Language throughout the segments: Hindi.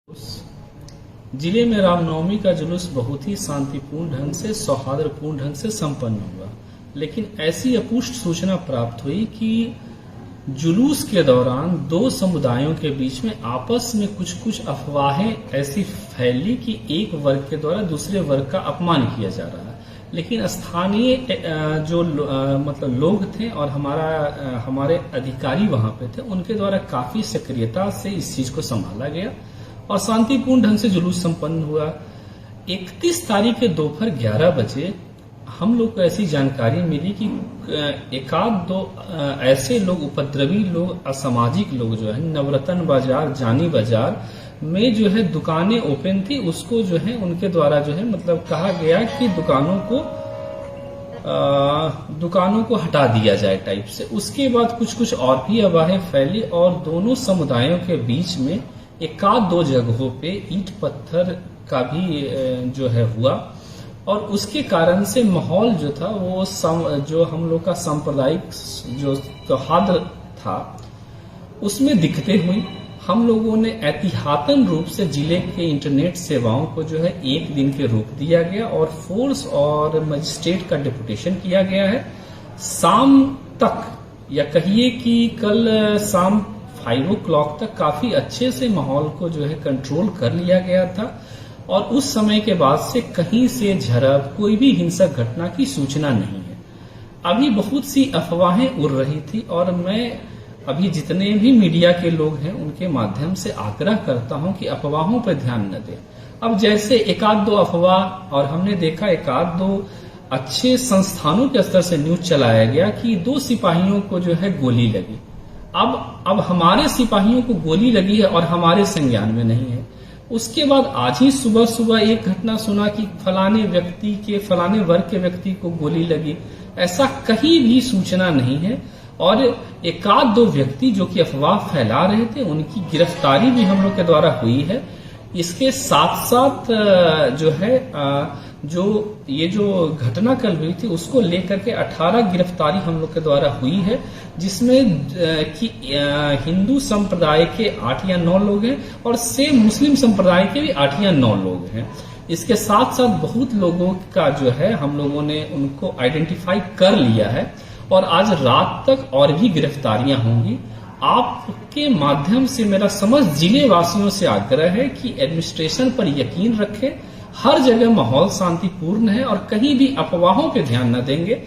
जिले में रामनवमी का जुलूस बहुत ही शांतिपूर्ण ढंग से सौहार्दपूर्ण ढंग से संपन्न हुआ, लेकिन ऐसी अपुष्ट सूचना प्राप्त हुई कि जुलूस के दौरान दो समुदायों के बीच में आपस में कुछ अफवाहें ऐसी फैली कि एक वर्ग के द्वारा दूसरे वर्ग का अपमान किया जा रहा है। लेकिन स्थानीय जो लोग थे और हमारे अधिकारी वहां पे थे, उनके द्वारा काफी सक्रियता से इस चीज को संभाला गया और शांतिपूर्ण ढंग से जुलूस संपन्न हुआ। 31 तारीख के दोपहर 11 बजे हम लोग को ऐसी जानकारी मिली कि एकाध दो ऐसे लोग, उपद्रवी लोग, असामाजिक लोग जो है नवरत्न बाजार, जानी बाजार में जो है दुकानें ओपन थी, उसको जो है उनके द्वारा जो है कहा गया कि दुकानों को हटा दिया जाए टाइप से। उसके बाद कुछ और भी अफवाहें फैली और दोनों समुदायों के बीच में एकाध दो जगहों पे ईंट पत्थर का भी जो है हुआ और उसके कारण से माहौल जो था वो जो हम लोग का सांप्रदायिक जो त्योहार था उसमें दिक्कतें हुई। हम लोगों ने एहतियातन रूप से जिले के इंटरनेट सेवाओं को जो है एक दिन के रोक दिया गया और फोर्स और मजिस्ट्रेट का डिपुटेशन किया गया है। शाम तक या कहिए कि कल शाम 5 o'clock तक काफी अच्छे से माहौल को जो है कंट्रोल कर लिया गया था और उस समय के बाद से कहीं से झड़प, कोई भी हिंसक घटना की सूचना नहीं है। अभी बहुत सी अफवाहें उड़ रही थी और मैं अभी जितने भी मीडिया के लोग हैं उनके माध्यम से आग्रह करता हूं कि अफवाहों पर ध्यान न दें। अब जैसे एकाध दो अफवाह और हमने देखा एकाध दो अच्छे संस्थानों के स्तर से न्यूज चलाया गया कि 2 सिपाहियों को जो है गोली लगी। अब हमारे सिपाहियों को गोली लगी है और हमारे संज्ञान में नहीं है। उसके बाद आज ही सुबह एक घटना सुना कि फलाने वर्ग के व्यक्ति को गोली लगी। ऐसा कहीं भी सूचना नहीं है और एकाध दो व्यक्ति जो कि अफवाह फैला रहे थे उनकी गिरफ्तारी भी हम लोग के द्वारा हुई है। इसके साथ साथ जो है जो घटना कल हुई थी उसको लेकर के 18 गिरफ्तारी हम लोग के द्वारा हुई है, जिसमें कि हिंदू संप्रदाय के 8 या 9 लोग हैं और सेम मुस्लिम संप्रदाय के भी 8 या 9 लोग हैं। इसके साथ साथ बहुत लोगों का जो है हम लोगों ने उनको आइडेंटिफाई कर लिया है और आज रात तक और भी गिरफ्तारियां होंगी। आपके माध्यम से मेरा समस्त जिले वासियों से आग्रह है कि एडमिनिस्ट्रेशन पर यकीन रखें। हर जगह माहौल शांतिपूर्ण है और कहीं भी अफवाहों पे ध्यान न देंगे।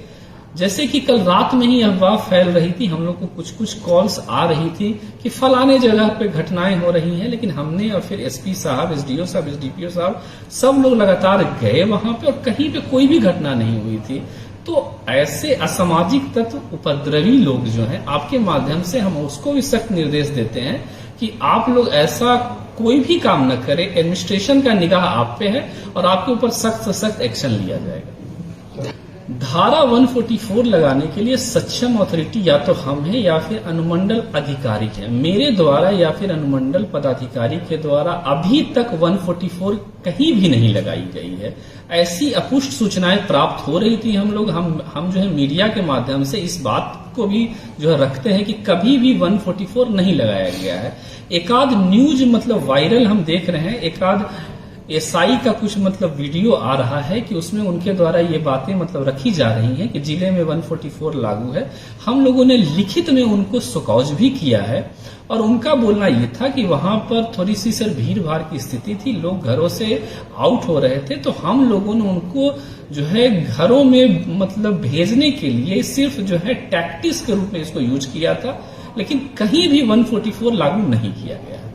जैसे कि कल रात में ही अफवाह फैल रही थी, हम लोग को कुछ कॉल्स आ रही थी कि फलाने जगह पे घटनाएं हो रही हैं, लेकिन हमने और फिर एसपी साहब, एसडीओ साहब, एसडीपीओ साहब सब लोग लगातार गए वहां पे और कहीं पे कोई भी घटना नहीं हुई थी। तो ऐसे असामाजिक तत्व, उपद्रवी लोग जो हैं, आपके माध्यम से हम उसको भी सख्त निर्देश देते हैं कि आप लोग ऐसा कोई भी काम न करें। एडमिनिस्ट्रेशन का निगाह आप पे है और आपके ऊपर सख्त से सख्त एक्शन लिया जाएगा। धारा 144 लगाने के लिए सक्षम अथॉरिटी या तो हम हैं या फिर अनुमंडल अधिकारी हैं। मेरे द्वारा या फिर अनुमंडल पदाधिकारी के द्वारा अभी तक 144 कहीं भी नहीं लगाई गई है। ऐसी अपुष्ट सूचनाएं प्राप्त हो रही थी। हम जो है मीडिया के माध्यम से इस बात को भी जो है रखते हैं कि कभी भी 144 नहीं लगाया गया है। एकाध न्यूज वायरल हम देख रहे हैं, एकाध एसआई का कुछ वीडियो आ रहा है कि उसमें उनके द्वारा ये बातें रखी जा रही हैं कि जिले में 144 लागू है। हम लोगों ने लिखित में उनको सुकौज भी किया है और उनका बोलना ये था कि वहां पर थोड़ी सी भीड़ भाड़ की स्थिति थी, लोग घरों से आउट हो रहे थे, तो हम लोगों ने उनको जो है घरों में भेजने के लिए सिर्फ जो है टैक्टिक्स के रूप में इसको यूज किया था, लेकिन कहीं भी 144 लागू नहीं किया गया है।